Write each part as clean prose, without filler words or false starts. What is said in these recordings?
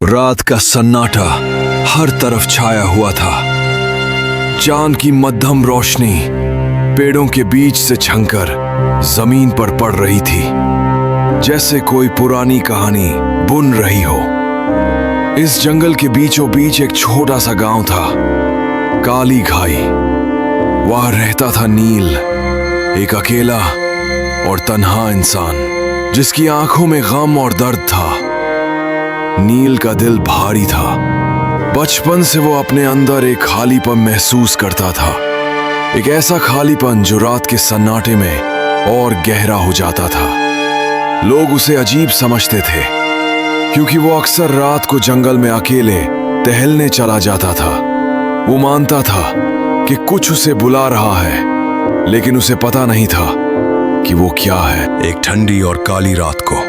रात का सन्नाटा हर तरफ छाया हुआ था। चांद की मध्यम रोशनी पेड़ों के बीच से छनकर जमीन पर पड़ रही थी, जैसे कोई पुरानी कहानी बुन रही हो। इस जंगल के बीचों बीच एक छोटा सा गांव था, काली घाई। वहां रहता था नील, एक अकेला और तन्हा इंसान जिसकी आंखों में गम और दर्द था। नील का दिल भारी था। बचपन से वो अपने अंदर एक खालीपन महसूस करता था, एक ऐसा खालीपन जो रात के सन्नाटे में और गहरा हो जाता था। लोग उसे अजीब समझते थे क्योंकि वो अक्सर रात को जंगल में अकेले टहलने चला जाता था। वो मानता था कि कुछ उसे बुला रहा है, लेकिन उसे पता नहीं था कि वो क्या है। एक ठंडी और काली रात को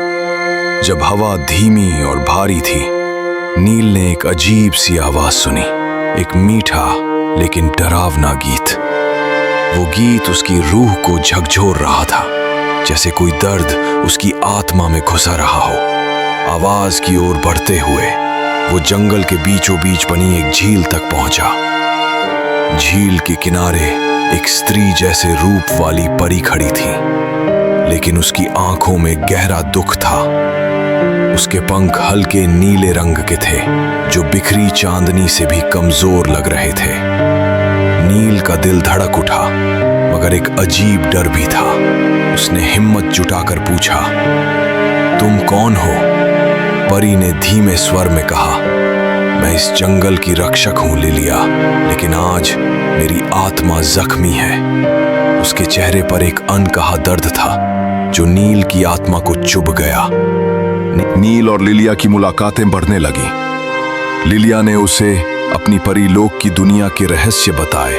जब हवा धीमी और भारी थी, नील ने एक अजीब सी आवाज सुनी, एक मीठा लेकिन डरावना गीत। वो गीत उसकी रूह को झकझोर रहा था, जैसे कोई दर्द उसकी आत्मा में घुसा रहा हो। आवाज की ओर बढ़ते हुए वो जंगल के बीचों बीच बनी एक झील तक पहुंचा। झील के किनारे एक स्त्री जैसे रूप वाली परी खड़ी थी, लेकिन उसकी आंखों में गहरा दुख था। उसके पंख हल्के नीले रंग के थे, जो बिखरी चांदनी से भी कमजोर लग रहे थे। नील का दिल धड़क उठा, मगर एक अजीब डर भी था। उसने हिम्मत जुटाकर पूछा, तुम कौन हो? परी ने धीमे स्वर में कहा, मैं इस जंगल की रक्षक हूं लिलिया, लेकिन आज मेरी आत्मा जख्मी है। उसके चेहरे पर एक अनकहा दर्द था जो नील की आत्मा को चुभ गया। नील और लिलिया की मुलाकातें बढ़ने लगी। लिलिया ने उसे अपनी परीलोक की दुनिया के रहस्य बताए,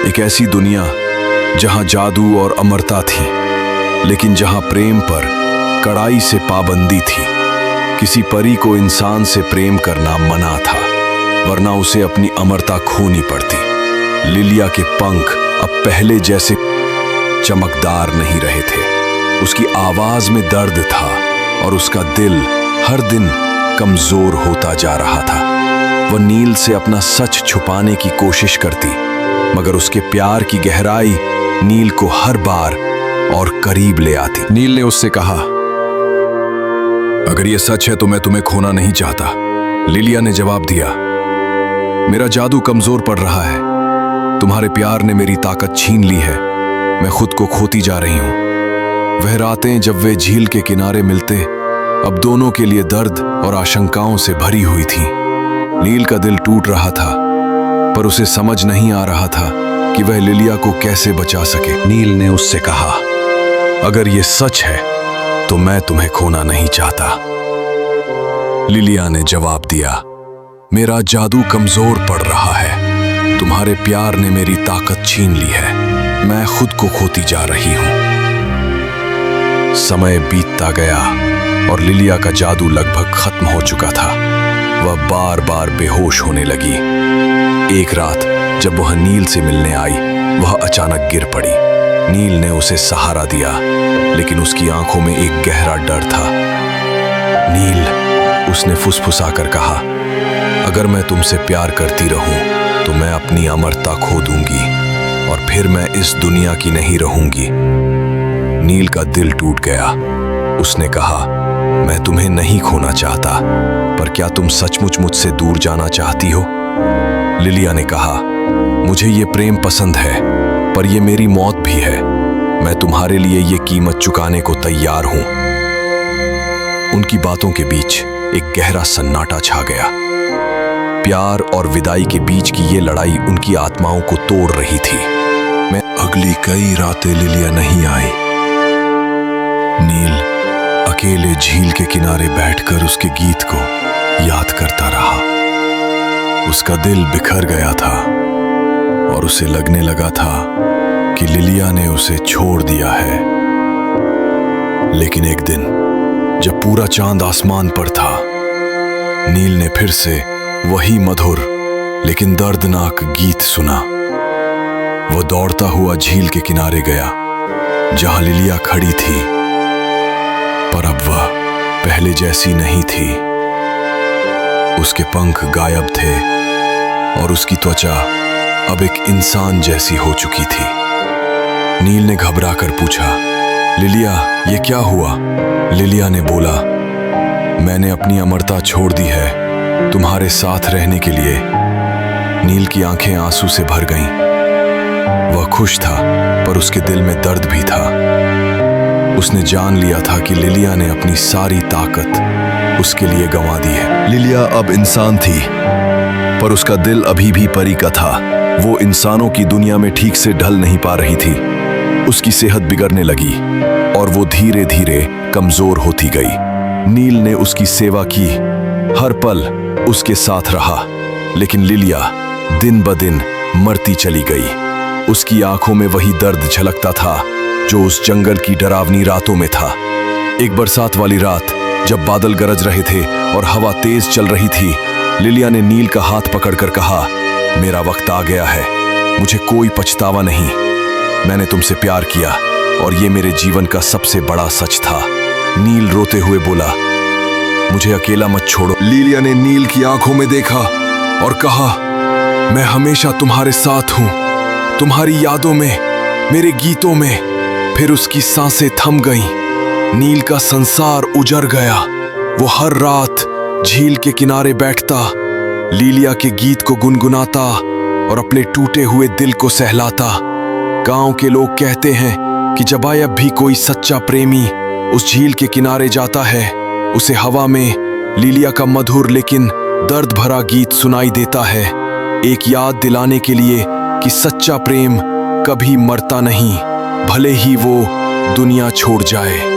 एक ऐसी दुनिया जहां जादू और अमरता थी, लेकिन जहां प्रेम पर कड़ाई से पाबंदी थी। किसी परी को इंसान से प्रेम करना मना था, वरना उसे अपनी अमरता खोनी पड़ती। लिलिया के पंख अब पहले जैसे चमकदार नहीं रहे थे। उसकी आवाज में दर्द था और उसका दिल हर दिन कमजोर होता जा रहा था। वह नील से अपना सच छुपाने की कोशिश करती, मगर उसके प्यार की गहराई नील को हर बार और करीब ले आती। नील ने उससे कहा, अगर ये सच है तो मैं तुम्हें खोना नहीं चाहता। लिलिया ने जवाब दिया, मेरा जादू कमजोर पड़ रहा है। तुम्हारे प्यार ने मेरी ताकत छीन ली है। मैं खुद को खोती जा रही हूं। वह रातें जब वे झील के किनारे मिलते, अब दोनों के लिए दर्द और आशंकाओं से भरी हुई थी। नील का दिल टूट रहा था, पर उसे समझ नहीं आ रहा था कि वह लिलिया को कैसे बचा सके। नील ने उससे कहा, अगर ये सच है तो मैं तुम्हें खोना नहीं चाहता। लिलिया ने जवाब दिया, मेरा जादू कमजोर पड़ रहा है। तुम्हारे प्यार ने मेरी ताकत छीन ली है। मैं खुद को खोती जा रही हूं। समय बीतता गया और लिलिया का जादू लगभग खत्म हो चुका था। वह बार बार बेहोश होने लगी। एक रात जब वह नील से मिलने आई, वह अचानक गिर पड़ी। नील ने उसे सहारा दिया, लेकिन उसकी आंखों में एक गहरा डर था। नील, उसने फुसफुसाकर कहा, अगर मैं तुमसे प्यार करती रहूं तो मैं अपनी अमरता खो दूंगी और फिर मैं इस दुनिया की नहीं रहूंगी। नील का दिल टूट गया। उसने कहा, मैं तुम्हें नहीं खोना चाहता, पर क्या तुम सचमुच मुझसे दूर जाना चाहती हो? लिलिया ने कहा, मुझे ये प्रेम पसंद है, पर ये मेरी मौत भी है। मैं तुम्हारे लिए ये कीमत चुकाने को तैयार हूं। उनकी बातों के बीच एक गहरा सन्नाटा छा गया। प्यार और विदाई के बीच की ये लड़ाई उनकी आत्माओं को तोड़ रही थी। मैं अगली कई रातें लिलिया नहीं आई। नील अकेले झील के किनारे बैठकर उसके गीत को याद करता रहा। उसका दिल बिखर गया था और उसे लगने लगा था कि लिलिया ने उसे छोड़ दिया है। लेकिन एक दिन जब पूरा चांद आसमान पर था, नील ने फिर से वही मधुर लेकिन दर्दनाक गीत सुना। वो दौड़ता हुआ झील के किनारे गया जहां लिलिया खड़ी थी, पर अब वह पहले जैसी नहीं थी। उसके पंख गायब थे और उसकी त्वचा अब एक इंसान जैसी हो चुकी थी। नील ने घबरा कर पूछा, लिलिया ये क्या हुआ? लिलिया ने बोला, मैंने अपनी अमरता छोड़ दी है तुम्हारे साथ रहने के लिए। नील की आंखें आंसू से भर गईं। वह खुश था पर उसके दिल में दर्द भी था। उसने जान लिया था कि लिलिया ने अपनी सारी ताकत उसके लिए गंवा दी है। लिलिया अब इंसान थी पर उसका दिल अभी भी परी का था। वो इंसानों की दुनिया में ठीक से ढल नहीं पा रही थी। उसकी सेहत बिगड़ने लगी और वो धीरे धीरे कमजोर होती गई। नील ने उसकी सेवा की, हर पल उसके साथ रहा, लेकिन लिलिया दिन ब दिन मरती चली गई। उसकी आंखों में वही दर्द झलकता था जो उस जंगल की डरावनी रातों में था। एक बरसात वाली रात जब बादल गरज रहे थे और हवा तेज चल रही थी, लिलिया ने नील का हाथ पकड़कर कहा, मेरा वक्त आ गया है, मुझे कोई पछतावा नहीं। मैंने तुमसे प्यार किया और ये मेरे जीवन का सबसे बड़ा सच था। नील रोते हुए बोला, मुझे अकेला मत छोड़ो। लिलिया ने नील की आंखों में देखा और कहा, मैं हमेशा तुम्हारे साथ हूं, तुम्हारी यादों में, मेरे गीतों में। फिर उसकी सांसें थम गईं। नील का संसार उजड़ गया। वो हर रात झील के किनारे बैठता, लिलिया के गीत को गुनगुनाता और अपने टूटे हुए दिल को सहलाता। गांव के लोग कहते हैं कि जब अब भी कोई सच्चा प्रेमी उस झील के किनारे जाता है, उसे हवा में लिलिया का मधुर लेकिन दर्द भरा गीत सुनाई देता है, एक याद दिलाने के लिए कि सच्चा प्रेम कभी मरता नहीं, भले ही वो दुनिया छोड़ जाए।